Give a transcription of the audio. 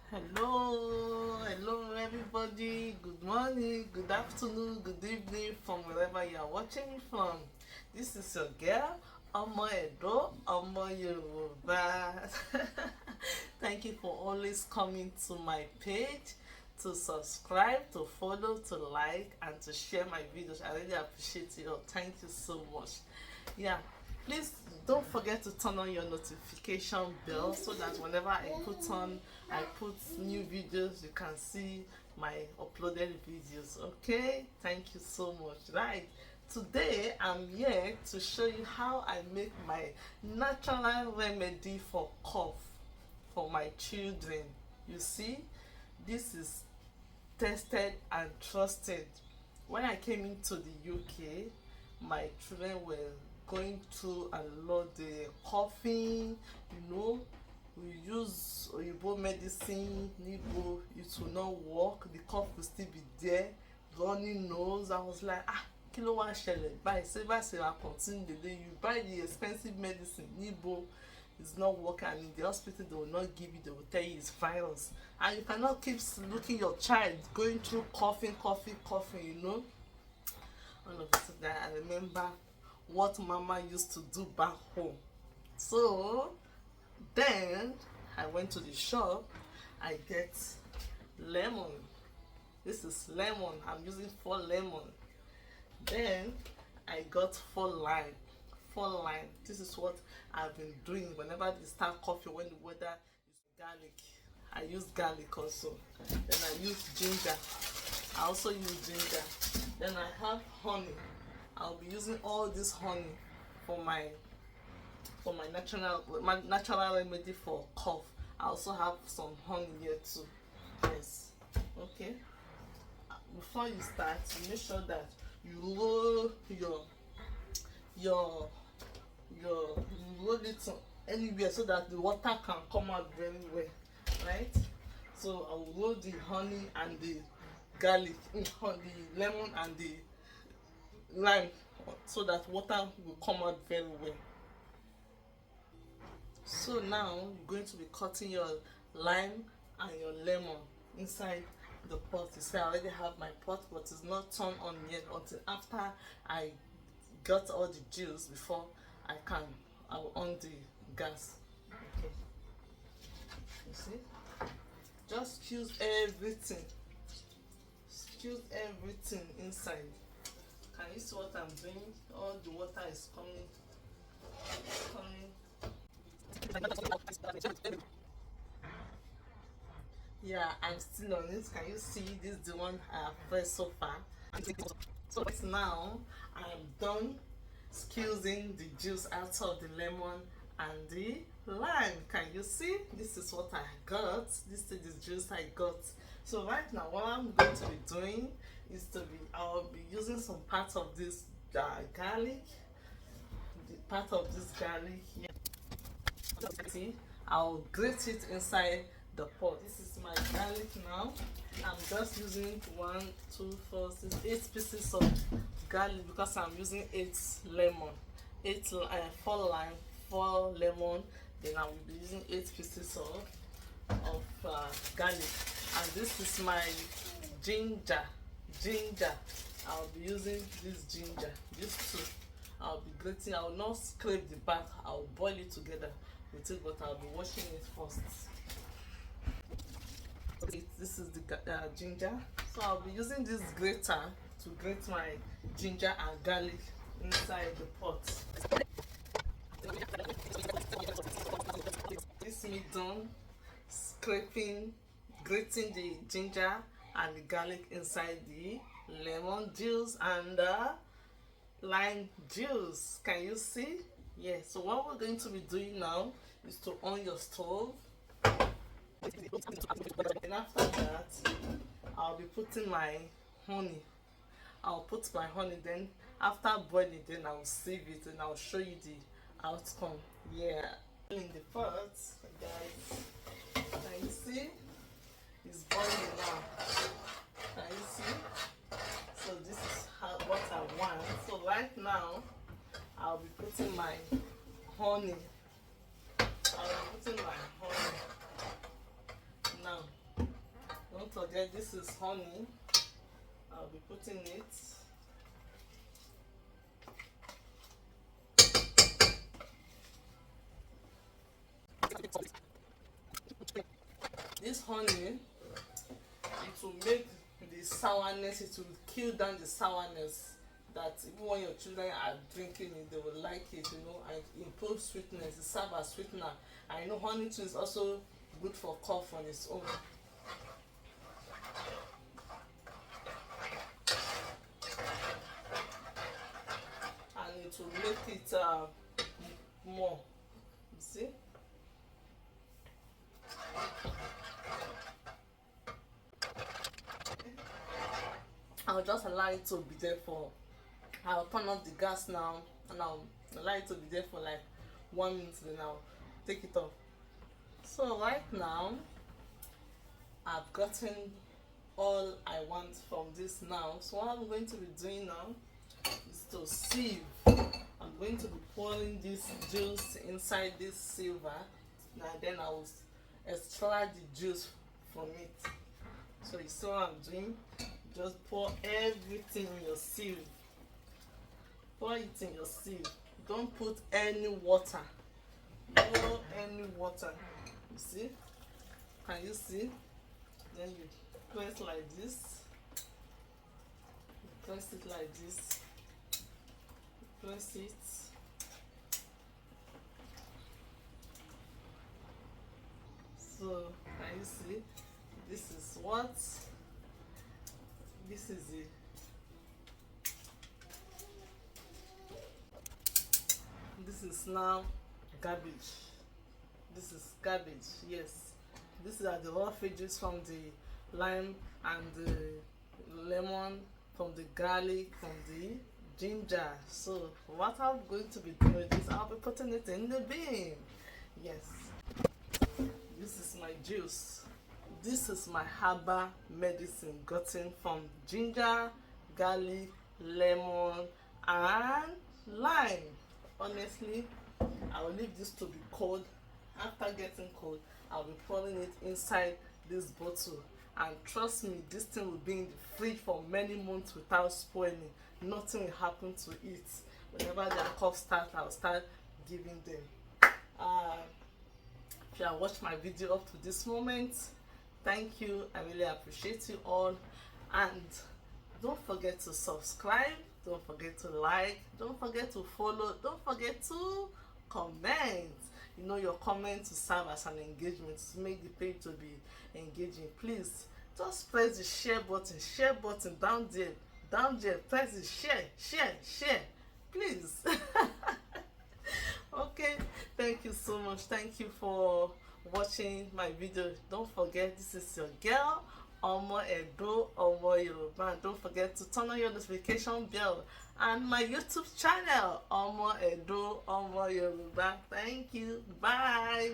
Hello everybody. Good morning, good afternoon, good evening from wherever you are watching me from. This is your girl, Omo Edo, Omo Yoruba. Thank you for always coming to my page, to subscribe, to follow, to like, and to share my videos. I really appreciate you all. Thank you so much. Yeah, please don't forget to turn on your notification bell so that whenever I put new videos, you can see my uploaded videos. Okay, thank you so much. Right, today I'm here to show you how I make my natural remedy for cough for my children. You see, this is tested and trusted. When I came into the UK, my children were going through a lot. They coughing, we use Oyibo medicine, Nibo, it will not work, the cough will still be there, running nose. I was like, kí ló wá ṣẹlẹ̀ báyìí, ṣé bá ṣe wá continue dey you buy the expensive medicine, Nibo, it's not working, and in the hospital they will not give you, they will tell you it's virus, and you cannot keep looking your child going through coughing, all of a sudden I remember what mama used to do back home. So then I went to the shop, I get lemon. This is lemon, I'm using 4 lemon. Then I got 4 lime. 4 lime. This is what I've been doing whenever they start coughing, when the weather is garlic. I use garlic also. Then I use ginger. I also use ginger. Then I have honey. I'll be using all this honey for my natural remedy for cough. I also have some honey here too. Yes. Okay. Before you start, you make sure that you roll your you roll it anywhere so that the water can come out very well, right? So I will roll the honey and the garlic, the lemon and the lime, so that water will come out very well. So now you're going to be cutting your lime and your lemon inside the pot. You see, I already have my pot, but it's not turned on yet until after I got all the juice before I will on the gas. Okay. You see? Just squeeze everything. Squeeze everything inside. Can you see what I'm doing? All the water is coming. Yeah, I'm still on it. Can you see this is the one I have pressed so far? So now I'm done squeezing the juice out of the lemon and the lime. Can you see? This is what I got. This is the juice I got. So right now what I'm going to be doing is I'll be using some part of this garlic, the part of this garlic here. See, I'll grate it inside the pot. This is my garlic now. I'm just using 1, 2, 4, 6, 8 pieces of garlic because I'm using 8 lemon, 4 lime, 4 lemon. Then I will be using 8 pieces of garlic. And this is my ginger. I'll be using this ginger, these 2. I'll be grating. I will not scrape the back, I'll boil it together with it, but I'll be washing it first. This is the ginger. So I'll be using this grater to grate my ginger and garlic inside the pot. This me done grating the ginger and the garlic inside the lemon juice and the lime juice. Can you see? Yeah, so what we're going to be doing now is to on your stove. And after that, I'll be putting my honey. I'll put my honey, then after boiling, then I'll sieve it and I'll show you the outcome. Yeah, in the pot, guys. Can you see? It's boiling now. Can you see? So this is what I want. So right now, I'll be putting my honey. Now don't forget this is honey. I'll be putting it. This honey, it will make the sourness, it will kill down the sourness, that even when your children are drinking it, they will like it, you know, and improve sweetness. It serves as sweetener. And you know, honey too is also good for cough on its own. And it will make it more. You see? I'll just allow it to be there for, I'll turn off the gas now, and I'll allow it to be there for like 1 minute, then I'll take it off. So right now, I've gotten all I want from this now. So what I'm going to be doing now is to sieve. I'm going to be pouring this juice inside this silver, and then I will extract the juice from it. So you see what I'm doing? Just pour everything in your sieve. Pour it in your sieve. Don't put any water. No any water. You see? Can you see? Then you press like this. You press it like this. You press it. So can you see? This is what? This is it. This is now garbage. This is garbage, yes. These are the roughages from the lime and the lemon, from the garlic, from the ginger. So what I'm going to be doing is I'll be putting it in the bin. Yes. This is my juice. This is my herbal medicine gotten from ginger, garlic, lemon, and lime. Honestly, I will leave this to be cold. After getting cold, I'll be pouring it inside this bottle. And trust me, this thing will be in the fridge for many months without spoiling. Nothing will happen to it. Whenever their cough starts, I'll start giving them. If you have watched my video up to this moment, thank you. I really appreciate you all. And don't forget to subscribe. Don't forget to like. Don't forget to follow. Don't forget to comment. You know, your comments will serve as an engagement to make the page to be engaging. Please just press the share button down there, press the share, please. Okay, thank you so much. Thank you for watching my video. Don't forget, this is your girl Omo Edo, Omo Yoruba. And don't forget to turn on your notification bell and my YouTube channel, Omo Edo, Omo Yoruba. Thank you. Bye.